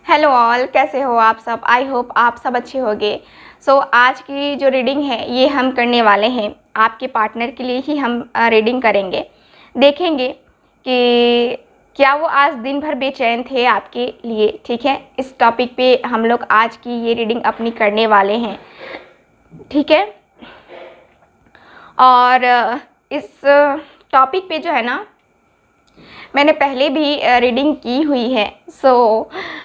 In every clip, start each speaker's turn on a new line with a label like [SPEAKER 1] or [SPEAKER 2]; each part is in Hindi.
[SPEAKER 1] हेलो ऑल, कैसे हो आप सब। आई होप आप सब अच्छे होंगे। आज की जो रीडिंग है ये हम करने वाले हैं आपके पार्टनर के लिए ही हम रीडिंग करेंगे। देखेंगे कि क्या वो आज दिन भर बेचैन थे आपके लिए। ठीक है, इस टॉपिक पे हम लोग आज की ये रीडिंग अपनी करने वाले हैं। ठीक है, और इस टॉपिक पे जो है ना मैंने पहले भी रीडिंग की हुई है।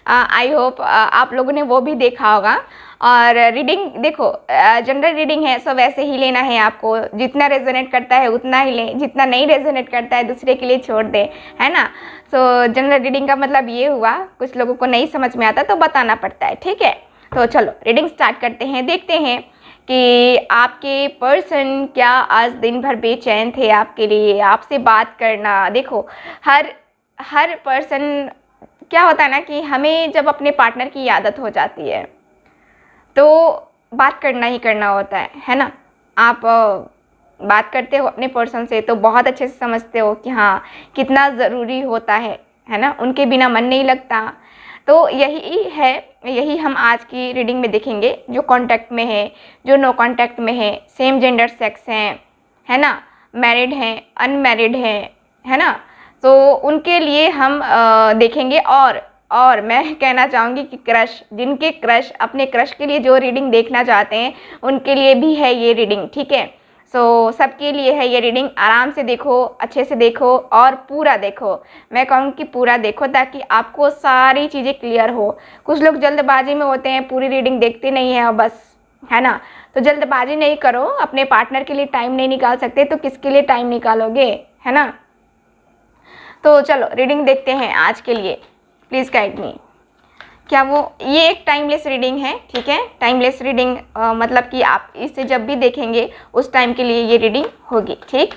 [SPEAKER 1] आई होप आप लोगों ने वो भी देखा होगा। और रीडिंग देखो, जनरल रीडिंग है, सो वैसे ही लेना है आपको। जितना रेजोनेट करता है उतना ही लें, जितना नहीं रेजोनेट करता है दूसरे के लिए छोड़ दें, है ना। जनरल रीडिंग का मतलब ये हुआ, कुछ लोगों को नहीं समझ में आता तो बताना पड़ता है। ठीक है, तो चलो रीडिंग स्टार्ट करते हैं। देखते हैं कि आपके पर्सन क्या आज दिन भर बेचैन थे आपके लिए, आपसे बात करना। देखो, हर पर्सन, क्या होता है ना कि हमें जब अपने पार्टनर की आदत हो जाती है तो बात करना ही करना होता है ना। आप बात करते हो अपने पर्सन से तो बहुत अच्छे से समझते हो कि हाँ कितना ज़रूरी होता है ना। उनके बिना मन नहीं लगता। तो यही है, यही हम आज की रीडिंग में देखेंगे। जो कांटेक्ट में है, जो नो कांटेक्ट में है, सेम जेंडर सेक्स हैं, है ना, मैरिड हैं, अनमैरिड हैं, है ना। तो उनके लिए हम देखेंगे। और मैं कहना चाहूँगी कि क्रश, जिनके क्रश, अपने क्रश के लिए जो रीडिंग देखना चाहते हैं उनके लिए भी है ये रीडिंग। ठीक है, सबके लिए है ये रीडिंग। आराम से देखो, अच्छे से देखो और पूरा देखो। मैं कहूँ कि पूरा देखो ताकि आपको सारी चीज़ें क्लियर हो। कुछ लोग जल्दबाजी में होते हैं, पूरी रीडिंग देखते नहीं हैं और बस, है ना। तो जल्दबाजी नहीं करो। अपने पार्टनर के लिए टाइम नहीं निकाल सकते तो किसके लिए टाइम निकालोगे, है ना। तो चलो रीडिंग देखते हैं आज के लिए। प्लीज़ गाइड मी। क्या वो, ये एक टाइमलेस रीडिंग है। ठीक है, टाइमलेस रीडिंग मतलब कि आप इसे जब भी देखेंगे उस टाइम के लिए ये रीडिंग होगी। ठीक,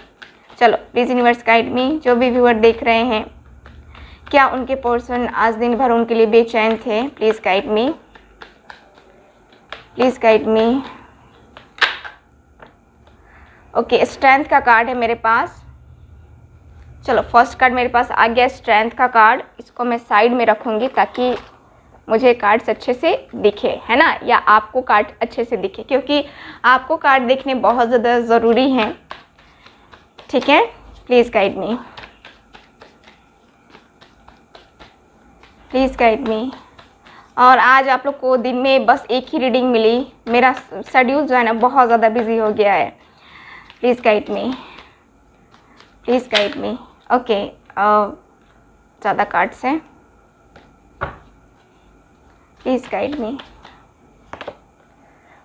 [SPEAKER 1] चलो प्लीज़ यूनिवर्स गाइड मी। जो भी व्यूअर देख रहे हैं, क्या उनके पर्सन आज दिन भर उनके लिए बेचैन थे। Please guide me, please guide me. Okay, strength का कार्ड है मेरे पास। चलो फर्स्ट कार्ड मेरे पास आ गया, स्ट्रेंथ का कार्ड। इसको मैं साइड में रखूँगी ताकि मुझे कार्ड्स अच्छे से दिखे, है ना, या आपको कार्ड अच्छे से दिखे, क्योंकि आपको कार्ड देखने बहुत ज़्यादा ज़रूरी हैं। ठीक है, please guide me, please guide मी। और आज आप लोग को दिन में बस एक ही रीडिंग मिली। मेरा शेड्यूल जो है ना बहुत ज़्यादा बिजी हो गया है। Please guide me, please guide me. Okay, ज़्यादा कार्ड्स हैं, please guide me.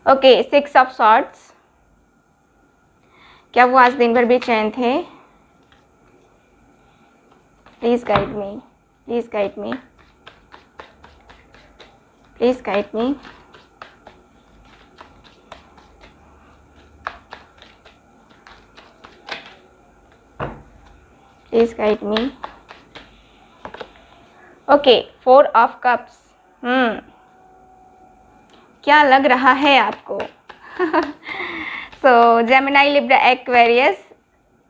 [SPEAKER 1] Okay, 6 of swords. क्या वो आज दिन भर बेचैन थे। Please guide me, please guide me, please guide me. Please guide me. Okay, 4 of cups. क्या लग रहा है आपको। Gemini, Libra, Aquarius,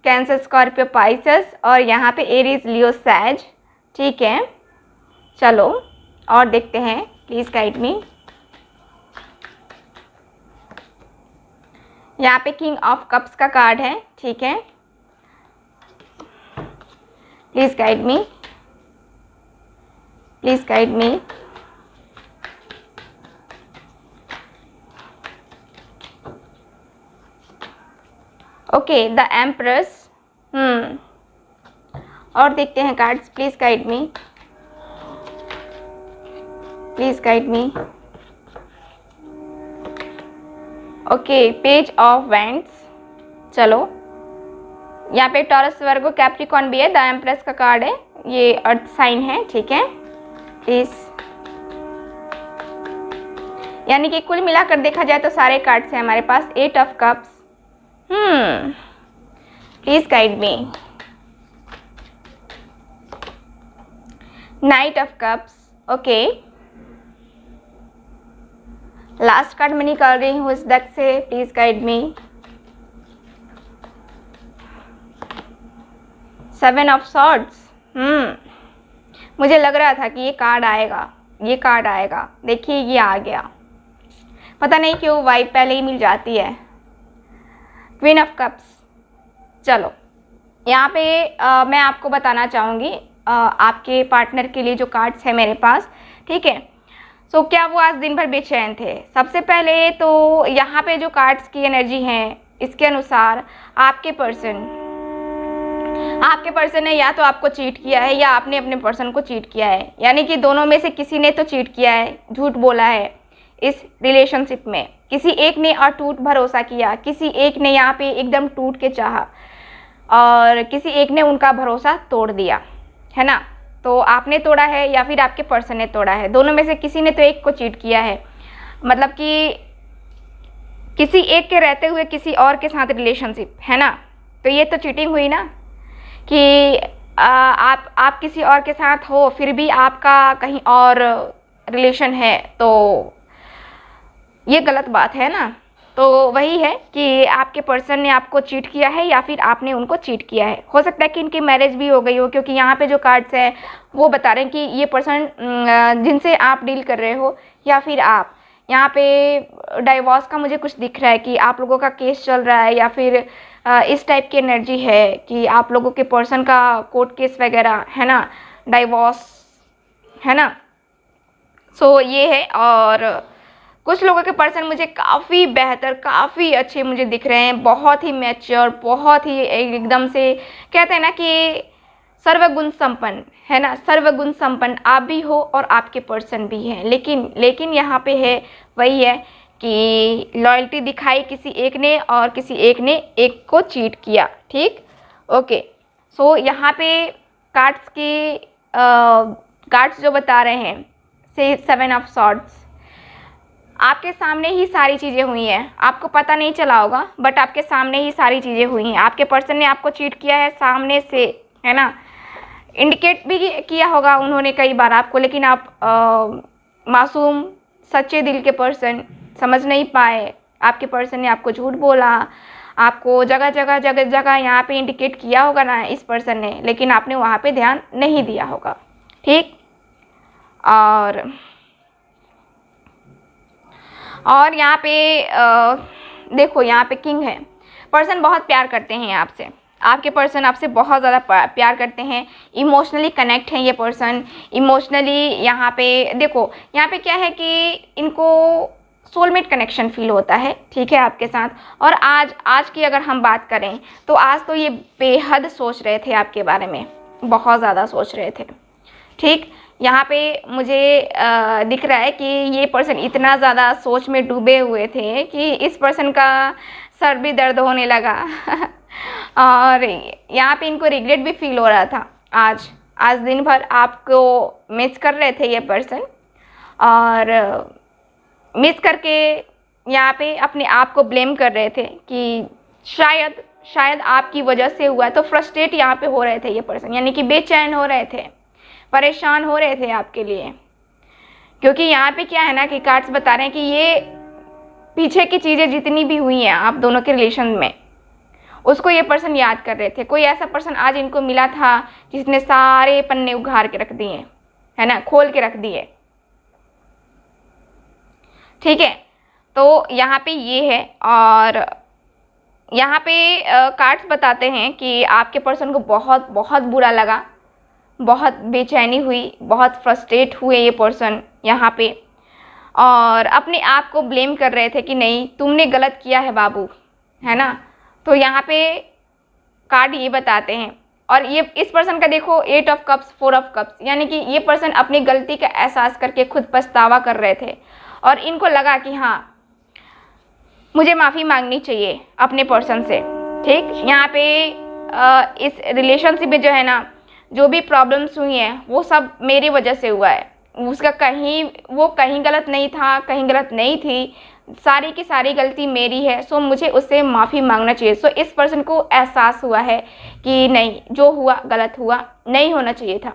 [SPEAKER 1] cancer, Scorpio, Pisces और यहाँ पे एरीज, लियो, सैज। ठीक है, चलो और देखते हैं। प्लीज़ गाइड मी। यहाँ पे किंग ऑफ कप्स का कार्ड है। ठीक है, please guide me, please guide me. Okay, the empress. और देखते हैं cards. Please guide me, please guide me. Okay, page of wands. चलो, यहाँ पे टॉरस, वर्गो, कैप्रिकॉन भी है। द एम्प्रेस का कार्ड है, ये अर्थ साइन है। ठीक है, प्लीज़, यानी कि कुल मिलाकर देखा जाए तो सारे कार्ड्स हैं हमारे पास। 8 of cups. Please guide me. Night of cups. Okay, last card मैं निकाल रही हूँ इस डेक से। Please guide me. 7 of swords. मुझे लग रहा था कि ये कार्ड आएगा। ये कार्ड आएगा। देखिए ये आ गया, पता नहीं क्यों वाइब पहले ही मिल जाती है। Queen of cups. चलो यहाँ पे मैं आपको बताना चाहूँगी आपके पार्टनर के लिए जो कार्ड्स है मेरे पास, ठीक है। सो क्या वो आज दिन भर बेचैन थे? सबसे पहले तो यहाँ पे जो कार्ड्स की एनर्जी है इसके अनुसार आपके पर्सन ने या तो आपको चीट किया है या आपने अपने पर्सन को चीट किया है, यानी कि दोनों में से किसी ने तो चीट किया है, झूठ बोला है इस रिलेशनशिप में। किसी एक ने अटूट भरोसा किया, किसी एक ने यहाँ पे एकदम टूट के चाहा और किसी एक ने उनका भरोसा तोड़ दिया, है ना। तो आपने तोड़ा है या फिर आपके पर्सन ने तोड़ा है, दोनों में से किसी ने तो एक को चीट किया है। मतलब कि किसी एक के रहते हुए किसी और के साथ रिलेशनशिप, है ना। तो ये तो चीटिंग हुई ना, कि आप किसी और के साथ हो फिर भी आपका कहीं और रिलेशन है, तो ये गलत बात है ना। तो वही है कि आपके पर्सन ने आपको चीट किया है या फिर आपने उनको चीट किया है। हो सकता है कि इनकी मैरिज भी हो गई हो, क्योंकि यहाँ पे जो कार्ड्स हैं वो बता रहे हैं कि ये पर्सन जिनसे आप डील कर रहे हो या फिर आप, यहाँ पे डाइवोर्स का मुझे कुछ दिख रहा है कि आप लोगों का केस चल रहा है, या फिर इस टाइप की एनर्जी है कि आप लोगों के पर्सन का कोर्ट केस वगैरह, है ना, डाइवोर्स, है ना। सो ये है। और कुछ लोगों के पर्सन मुझे काफ़ी बेहतर, काफ़ी अच्छे मुझे दिख रहे हैं, बहुत ही मैच्योर, बहुत ही एकदम से कहते हैं ना कि सर्वगुण संपन्न, है ना। सर्वगुण संपन्न आप भी हो और आपके पर्सन भी हैं, लेकिन यहाँ पे है वही है कि लॉयल्टी दिखाई किसी एक ने और किसी एक ने एक को चीट किया, ठीक। ओके, सो यहाँ पे कार्ड्स जो बता रहे हैं, से 7 ऑफ सॉर्ड्स, आपके सामने ही सारी चीज़ें हुई हैं, आपको पता नहीं चला होगा बट आपके सामने ही सारी चीज़ें हुई हैं। आपके पर्सन ने आपको चीट किया है सामने से, है ना। इंडिकेट भी किया होगा उन्होंने कई बार आपको, लेकिन आप मासूम सच्चे दिल के पर्सन समझ नहीं पाए। आपके पर्सन ने आपको झूठ बोला, आपको जगह जगह यहाँ पे इंडिकेट किया होगा ना इस पर्सन ने, लेकिन आपने वहाँ पे ध्यान नहीं दिया होगा, ठीक। और यहाँ पे देखो, यहाँ पे किंग है। पर्सन बहुत प्यार करते हैं आपसे, आपके पर्सन आपसे बहुत ज़्यादा प्यार करते हैं, इमोशनली कनेक्ट हैं ये पर्सन, इमोशनली। यहाँ पे देखो, यहाँ पे क्या है कि इनको सोलमेट कनेक्शन फील होता है, ठीक है, आपके साथ। और आज की अगर हम बात करें तो आज तो ये बेहद सोच रहे थे आपके बारे में, बहुत ज़्यादा सोच रहे थे, ठीक। यहाँ पे मुझे दिख रहा है कि ये पर्सन इतना ज़्यादा सोच में डूबे हुए थे कि इस पर्सन का सर भी दर्द होने लगा और यहाँ पे इनको रिग्रेट भी फील हो रहा था। आज दिन भर आपको मिस कर रहे थे ये पर्सन, और मिस करके यहाँ पे अपने आप को ब्लेम कर रहे थे कि शायद आपकी वजह से हुआ। तो फ्रस्ट्रेट यहाँ पे हो रहे थे ये पर्सन, यानी कि बेचैन हो रहे थे, परेशान हो रहे थे आपके लिए। क्योंकि यहाँ पे क्या है ना कि कार्ड्स बता रहे हैं कि ये पीछे की चीज़ें जितनी भी हुई हैं आप दोनों के रिलेशन में, उसको ये पर्सन याद कर रहे थे। कोई ऐसा पर्सन आज इनको मिला था जिसने सारे पन्ने उघार के रख दिए, है ना, खोल के रख दिए, ठीक है। तो यहाँ पे ये है। और यहाँ पे कार्ड्स बताते हैं कि आपके पर्सन को बहुत बहुत बुरा लगा, बहुत बेचैनी हुई, बहुत फ्रस्ट्रेट हुए ये पर्सन यहाँ पे, और अपने आप को ब्लेम कर रहे थे कि नहीं तुमने गलत किया है बाबू, है ना। तो यहाँ पे कार्ड ये बताते हैं। और ये इस पर्सन का देखो 8 ऑफ कप्स, 4 ऑफ कप्स, यानी कि ये पर्सन अपनी गलती का एहसास करके खुद पछतावा कर रहे थे, और इनको लगा कि हाँ मुझे माफ़ी मांगनी चाहिए अपने पर्सन से, ठीक। यहाँ पे इस रिलेशनशिप में जो है ना, जो भी प्रॉब्लम्स हुई हैं वो सब मेरी वजह से हुआ है। उसका कहीं गलत नहीं था, कहीं गलत नहीं थी, सारी की सारी गलती मेरी है। सो मुझे उससे माफ़ी मांगना चाहिए। सो इस पर्सन को एहसास हुआ है कि नहीं, जो हुआ गलत हुआ, नहीं होना चाहिए था,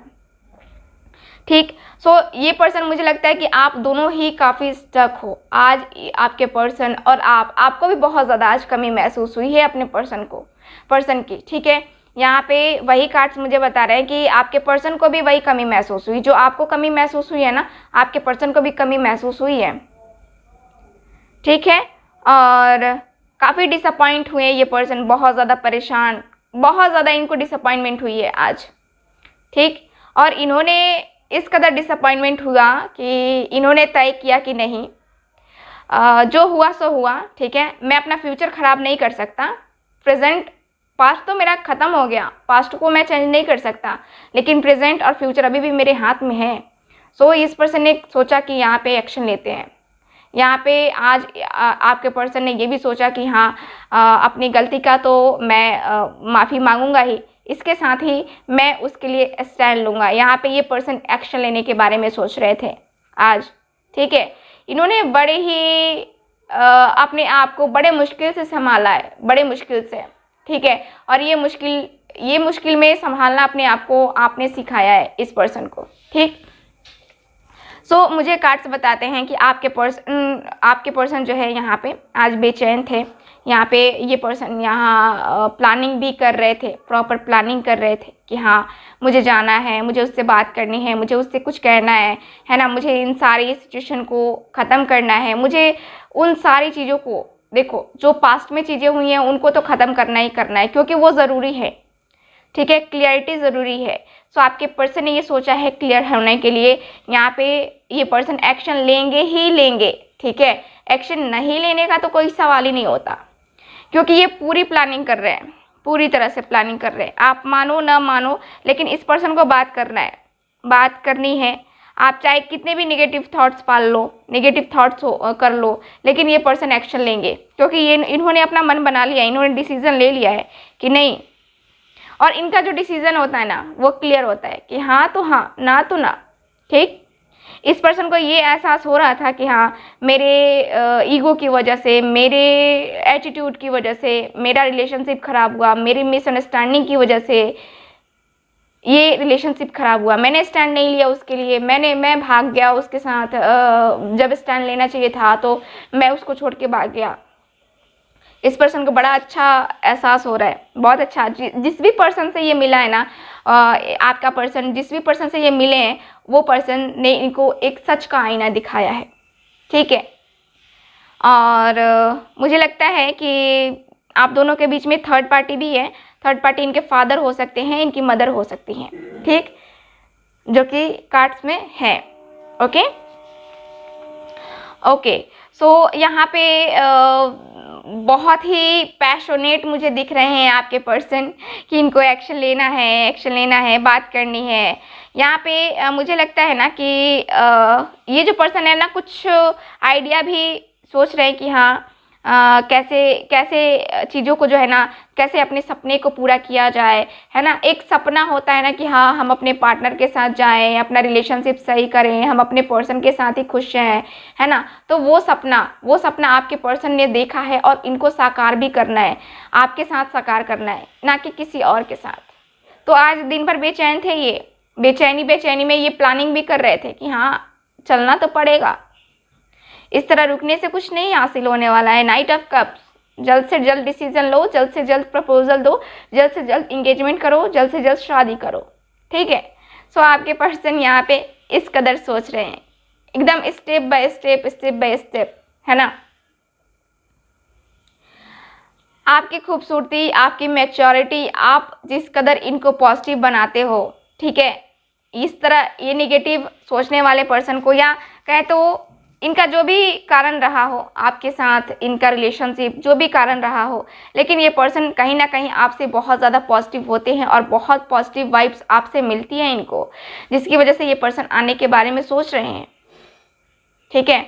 [SPEAKER 1] ठीक। सो ये पर्सन, मुझे लगता है कि आप दोनों ही काफ़ी स्टक हो आज, आपके पर्सन और आपको भी बहुत ज़्यादा आज कमी महसूस हुई है अपने पर्सन की, ठीक है। यहाँ पे वही कार्ड्स मुझे बता रहे हैं कि आपके पर्सन को भी वही कमी महसूस हुई, जो आपको कमी महसूस हुई है ना, आपके पर्सन को भी कमी महसूस हुई है। ठीक है, और काफ़ी डिसअपॉइंट हुए ये पर्सन, बहुत ज़्यादा परेशान, बहुत ज़्यादा इनको डिसअपॉइंटमेंट हुई है आज। ठीक, और इन्होंने इस कदर डिसअपॉइंटमेंट हुआ कि इन्होंने तय किया कि नहीं, जो हुआ सो हुआ। ठीक है, मैं अपना फ्यूचर ख़राब नहीं कर सकता, प्रेजेंट पास्ट तो मेरा ख़त्म हो गया, पास्ट को मैं चेंज नहीं कर सकता, लेकिन प्रेजेंट और फ्यूचर अभी भी मेरे हाथ में है। सो इस पर्सन ने सोचा कि यहाँ पे एक्शन लेते हैं। यहाँ पे आज आपके पर्सन ने ये भी सोचा कि हाँ, अपनी गलती का तो मैं माफ़ी मांगूंगा ही, इसके साथ ही मैं उसके लिए स्टैंड लूँगा। यहाँ पे ये पर्सन एक्शन लेने के बारे में सोच रहे थे आज। ठीक है, इन्होंने बड़े ही अपने आप को बड़े मुश्किल से संभाला है, बड़े मुश्किल से। ठीक है, और ये मुश्किल में संभालना अपने आप को आपने सिखाया है इस पर्सन को। ठीक, सो मुझे कार्ड्स बताते हैं कि आपके पर्सन जो है यहाँ पे आज बेचैन थे। यहाँ पे ये पर्सन यहाँ प्लानिंग भी कर रहे थे, प्रॉपर प्लानिंग कर रहे थे कि हाँ मुझे जाना है, मुझे उससे बात करनी है, मुझे उससे कुछ कहना है ना, मुझे इन सारी सिचुएशन को ख़त्म करना है, मुझे उन सारी चीज़ों को, देखो जो पास्ट में चीज़ें हुई हैं उनको तो ख़त्म करना ही करना है, क्योंकि वो ज़रूरी है। ठीक है, क्लियरिटी ज़रूरी है। सो आपके पर्सन ने ये सोचा है क्लियर होने के लिए, यहाँ पे ये पर्सन एक्शन लेंगे ही लेंगे। ठीक है, एक्शन नहीं लेने का तो कोई सवाल ही नहीं होता, क्योंकि ये पूरी प्लानिंग कर रहे हैं, पूरी तरह से प्लानिंग कर रहे हैं। आप मानो ना मानो, लेकिन इस पर्सन को बात करना है, बात करनी है। आप चाहे कितने भी नेगेटिव थॉट्स पाल लो, नेगेटिव थॉट्स कर लो, लेकिन ये पर्सन एक्शन लेंगे, क्योंकि ये इन्होंने अपना मन बना लिया, इन्होंने डिसीजन ले लिया है कि नहीं। और इनका जो डिसीजन होता है ना, वो क्लियर होता है कि हाँ तो हाँ, ना तो ना। ठीक, इस पर्सन को ये एहसास हो रहा था कि हाँ मेरे ईगो की वजह से, मेरे एटीट्यूड की वजह से मेरा रिलेशनशिप ख़राब हुआ, मेरी मिसअंडरस्टैंडिंग की वजह से ये रिलेशनशिप ख़राब हुआ, मैंने स्टैंड नहीं लिया उसके लिए, मैं भाग गया उसके साथ, जब स्टैंड लेना चाहिए था तो मैं उसको छोड़ के भाग गया। इस पर्सन को बड़ा अच्छा एहसास हो रहा है, बहुत अच्छा। जिस भी पर्सन से ये मिला है ना, आपका पर्सन जिस भी पर्सन से ये मिले हैं, वो पर्सन ने इनको एक सच का आईना दिखाया है। ठीक है, और मुझे लगता है कि आप दोनों के बीच में थर्ड पार्टी भी है। थर्ड पार्टी इनके फादर हो सकते हैं, इनकी मदर हो सकती हैं। ठीक, जो कि कार्ड्स में है। ओके ओके, सो यहाँ पे बहुत ही पैशनेट मुझे दिख रहे हैं आपके पर्सन कि इनको एक्शन लेना है, एक्शन लेना है, बात करनी है। यहाँ पे मुझे लगता है ना कि ये जो पर्सन है ना, कुछ आइडिया भी सोच रहे हैं कि हाँ कैसे कैसे चीज़ों को जो है ना, कैसे अपने सपने को पूरा किया जाए, है ना। एक सपना होता है ना कि हाँ हम अपने पार्टनर के साथ जाएं, अपना रिलेशनशिप सही करें, हम अपने पर्सन के साथ ही खुश हैं, है ना। तो वो सपना आपके पर्सन ने देखा है और इनको साकार भी करना है, आपके साथ साकार करना है, ना कि किसी और के साथ। तो आज दिन भर बेचैन थे ये, बेचैनी में ये प्लानिंग भी कर रहे थे कि हाँ चलना तो पड़ेगा, इस तरह रुकने से कुछ नहीं हासिल होने वाला है। नाइट ऑफ कप्स, जल्द से जल्द डिसीजन लो, जल्द से जल्द प्रपोजल दो, जल्द से जल्द इंगेजमेंट करो, जल्द से जल्द शादी करो। ठीक है, सो आपके पर्सन यहाँ पे इस कदर सोच रहे हैं, एकदम स्टेप बाय स्टेप, है ना। आपकी खूबसूरती, आपकी मैच्योरिटी, आप जिस कदर इनको पॉजिटिव बनाते हो, ठीक है, इस तरह ये नेगेटिव सोचने वाले पर्सन को, या कहे तो इनका जो भी कारण रहा हो आपके साथ, इनका रिलेशनशिप जो भी कारण रहा हो, लेकिन ये पर्सन कहीं ना कहीं आपसे बहुत ज़्यादा पॉजिटिव होते हैं और बहुत पॉजिटिव वाइब्स आपसे मिलती हैं इनको, जिसकी वजह से ये पर्सन आने के बारे में सोच रहे हैं। ठीक है,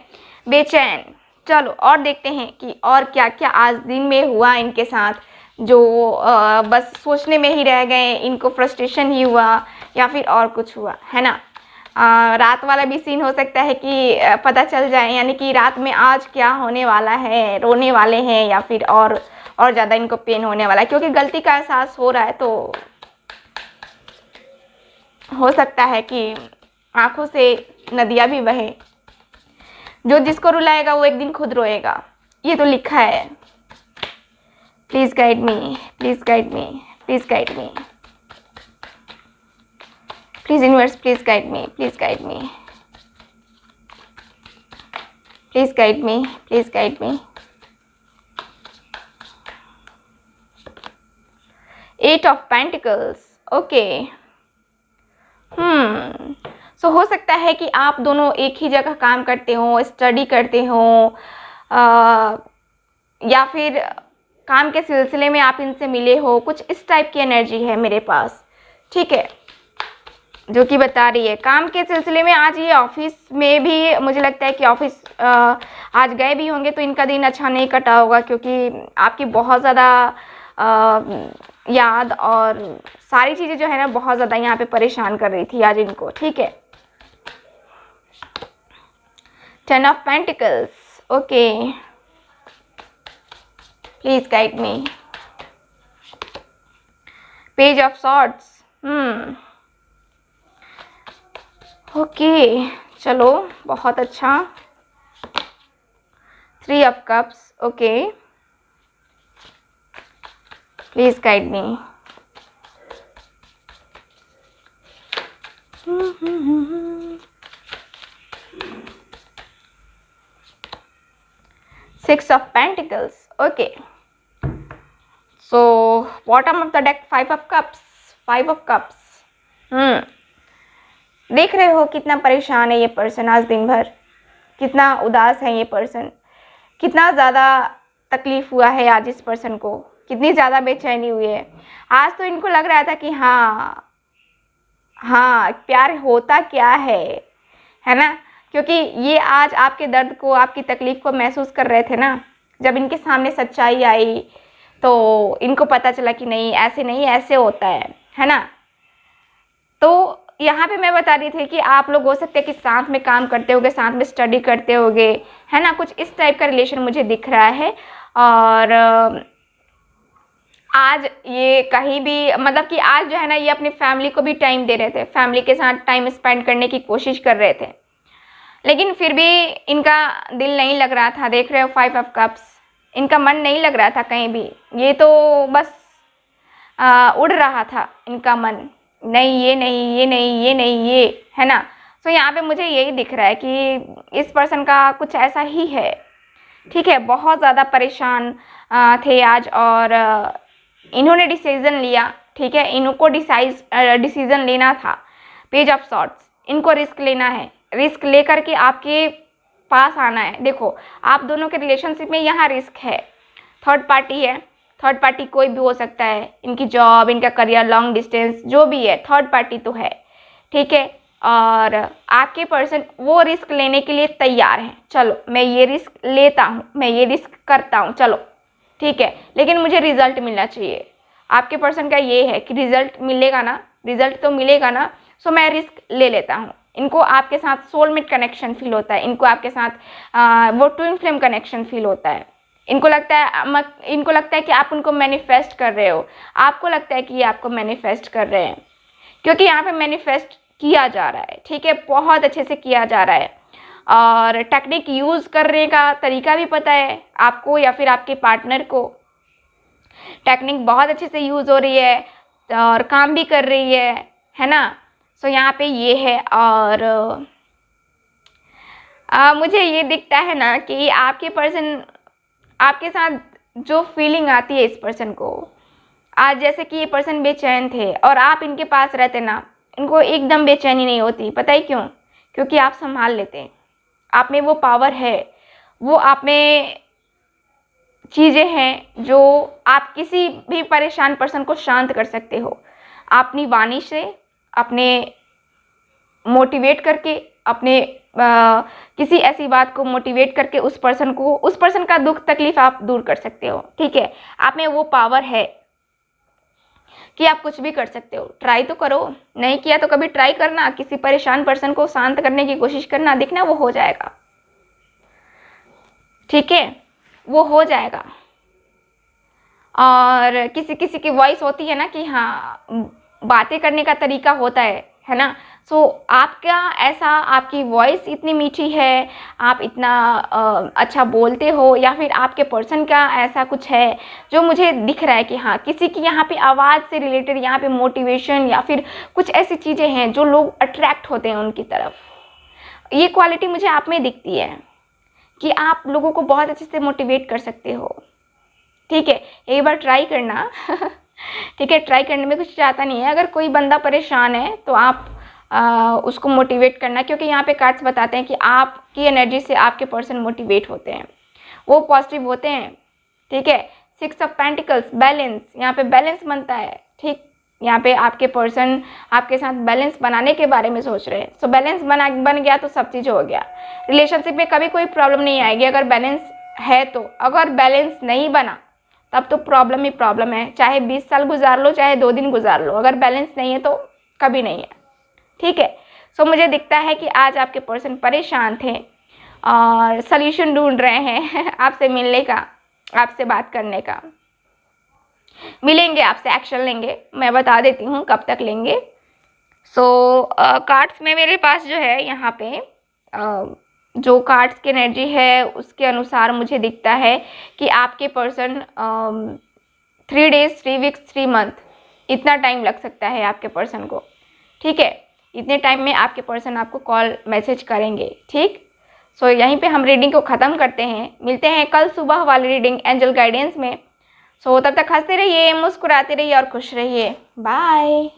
[SPEAKER 1] बेचैन। चलो और देखते हैं कि और क्या क्या आज दिन में हुआ इनके साथ, जो बस सोचने में ही रह गए, इनको फ्रस्ट्रेशन ही हुआ या फिर और कुछ हुआ, है ना। रात वाला भी सीन हो सकता है कि पता चल जाए, यानी कि रात में आज क्या होने वाला है, रोने वाले हैं या फिर और ज़्यादा इनको पेन होने वाला है, क्योंकि गलती का एहसास हो रहा है। तो हो सकता है कि आंखों से नदियाँ भी बहे, जो जिसको रुलाएगा वो एक दिन खुद रोएगा, ये तो लिखा है। Please guide me, please guide me, please guide me, please universe, please guide me, please guide me, please guide me, please guide me. 8 of pentacles, okay. So हो सकता है कि आप दोनों एक ही जगह काम करते हो, स्टडी करते हो, या फिर काम के सिलसिले में आप इनसे मिले हो, कुछ इस टाइप की एनर्जी है मेरे पास, ठीक है, जो कि बता रही है काम के सिलसिले में। आज ये ऑफिस में भी मुझे लगता है कि ऑफिस आज गए भी होंगे तो इनका दिन अच्छा नहीं कटा होगा, क्योंकि आपकी बहुत ज़्यादा याद और सारी चीज़ें जो है ना बहुत ज़्यादा यहाँ पे परेशान कर रही थी आज इनको, ठीक है। 10 of pentacles, okay, please guide me. Page of swords, okay, चलो बहुत अच्छा। 3 of cups, okay, please guide me. 6 of Pentacles, okay. So bottom of the deck 5 of Cups, 5 of Cups. देख रहे हो कितना परेशान है ये पर्सन आज दिन भर, कितना उदास है ये पर्सन, कितना ज़्यादा तकलीफ हुआ है आज इस पर्सन को, कितनी ज़्यादा बेचैनी हुई है। आज तो इनको लग रहा था कि हाँ प्यार होता क्या है ना, क्योंकि ये आज आपके दर्द को, आपकी तकलीफ को महसूस कर रहे थे ना। जब इनके सामने सच्चाई आई तो इनको पता चला कि नहीं, ऐसे नहीं, ऐसे होता है ना। तो यहाँ पे मैं बता रही थी कि आप लोग हो सकते हैं कि साथ में काम करते होगे, साथ में स्टडी करते होगे, है ना, कुछ इस टाइप का रिलेशन मुझे दिख रहा है। और आज ये कहीं भी, मतलब कि आज जो है ना ये अपनी फैमिली को भी टाइम दे रहे थे, फैमिली के साथ टाइम स्पेंड करने की कोशिश कर रहे थे, लेकिन फिर भी इनका दिल नहीं लग रहा था। देख रहे हो 5 ऑफ कप्स, इनका मन नहीं लग रहा था कहीं भी, ये तो बस उड़ रहा था इनका मन, नहीं ये नहीं, ये नहीं, ये नहीं, ये है ना। तो यहाँ पे मुझे यही दिख रहा है कि इस पर्सन का कुछ ऐसा ही है, ठीक है। बहुत ज़्यादा परेशान थे आज और इन्होंने डिसीज़न लिया, ठीक है, इनको डिसीज़न लेना था। पेज ऑफ सॉर्ड्स, इनको रिस्क लेना है, रिस्क लेकर के आपके पास आना है। देखो आप दोनों के रिलेशनशिप में यहाँ रिस्क है, थर्ड पार्टी है, थर्ड पार्टी कोई भी हो सकता है, इनकी जॉब, इनका करियर, लॉन्ग डिस्टेंस, जो भी है, थर्ड पार्टी तो है, ठीक है। और आपके पर्सन वो रिस्क लेने के लिए तैयार हैं, चलो मैं ये रिस्क लेता हूँ, मैं ये रिस्क करता हूँ, चलो ठीक है, लेकिन मुझे रिजल्ट मिलना चाहिए। आपके पर्सन का ये है कि रिजल्ट मिलेगा ना, रिजल्ट तो मिलेगा ना, सो मैं रिस्क ले लेता हूँ। इनको आपके साथ सोलमेट कनेक्शन फील होता है, इनको आपके साथ वो ट्विन फ्लेम कनेक्शन फील होता है। इनको लगता है कि आप उनको मैनिफेस्ट कर रहे हो, आपको लगता है कि ये आपको मैनिफेस्ट कर रहे हैं, क्योंकि यहाँ पे मैनिफेस्ट किया जा रहा है, ठीक है, बहुत अच्छे से किया जा रहा है। और टेक्निक यूज़ करने का तरीका भी पता है आपको या फिर आपके पार्टनर को, टेक्निक बहुत अच्छे से यूज़ हो रही है और काम भी कर रही है ना। सो यहाँ पे ये है। और मुझे ये दिखता है ना कि आपके पर्सन, आपके साथ जो फीलिंग आती है इस पर्सन को, आज जैसे कि ये पर्सन बेचैन थे और आप इनके पास रहते ना, इनको एकदम बेचैनी नहीं होती। पता है क्यों? क्योंकि आप संभाल लेते हैं, आप में वो पावर है, वो आप में चीज़ें हैं जो आप किसी भी परेशान पर्सन को शांत कर सकते हो। आप अपनी वाणी से, अपने मोटिवेट करके, अपने किसी ऐसी बात को मोटिवेट करके उस पर्सन का दुख तकलीफ आप दूर कर सकते हो, ठीक है। आप में वो पावर है कि आप कुछ भी कर सकते हो। ट्राई तो करो, नहीं किया तो कभी ट्राई करना, किसी परेशान पर्सन को शांत करने की कोशिश करना, देखना वो हो जाएगा, ठीक है, वो हो जाएगा। और किसी किसी की वॉइस होती है ना कि हाँ बातें करने का तरीका होता है ना, सो आपका ऐसा, आपकी वॉइस इतनी मीठी है, आप इतना अच्छा बोलते हो, या फिर आपके पर्सन का ऐसा कुछ है जो मुझे दिख रहा है कि हाँ किसी की यहाँ पे आवाज़ से रिलेटेड यहाँ पे मोटिवेशन या फिर कुछ ऐसी चीज़ें हैं जो लोग अट्रैक्ट होते हैं उनकी तरफ। ये क्वालिटी मुझे आप में दिखती है कि आप लोगों को बहुत अच्छे से मोटिवेट कर सकते हो। ठीक है, एक बार ट्राई करना। ठीक है, ट्राई करने में कुछ जाता नहीं है। अगर कोई बंदा परेशान है तो आप उसको मोटिवेट करना, क्योंकि यहाँ पे कार्ड्स बताते हैं कि आपकी एनर्जी से आपके पर्सन मोटिवेट होते हैं, वो पॉजिटिव होते हैं। ठीक है, 6 ऑफ पेंटिकल्स, बैलेंस, यहाँ पे बैलेंस बनता है। ठीक, यहाँ पे आपके पर्सन आपके साथ बैलेंस बनाने के बारे में सोच रहे हैं। सो बैलेंस बन गया तो सब चीज़ हो गया। रिलेशनशिप में कभी कोई प्रॉब्लम नहीं आएगी अगर बैलेंस है तो। अगर बैलेंस नहीं बना तब तो प्रॉब्लम ही प्रॉब्लम है, चाहे 20 साल गुजार लो, चाहे 2 दिन गुजार लो, अगर बैलेंस नहीं है तो कभी नहीं है। ठीक है, सो मुझे दिखता है कि आज आपके पर्सन परेशान थे और सल्यूशन ढूंढ रहे हैं आपसे मिलने का, आपसे बात करने का। मिलेंगे आपसे, एक्शन लेंगे, मैं बता देती हूँ कब तक लेंगे। सो कार्ड्स में मेरे पास जो है यहाँ पे जो कार्ड्स की एनर्जी है उसके अनुसार मुझे दिखता है कि आपके पर्सन 3 डेज, 3 वीक्स, 3 मंथ, इतना टाइम लग सकता है आपके पर्सन को। ठीक है, इतने टाइम में आपके पर्सन आपको कॉल मैसेज करेंगे। ठीक, सो यहीं पे हम रीडिंग को ख़त्म करते हैं। मिलते हैं कल सुबह वाली रीडिंग एंजल गाइडेंस में। सो तब तक हंसते रहिए, मुस्कुराते रहिए और खुश रहिए। बाय।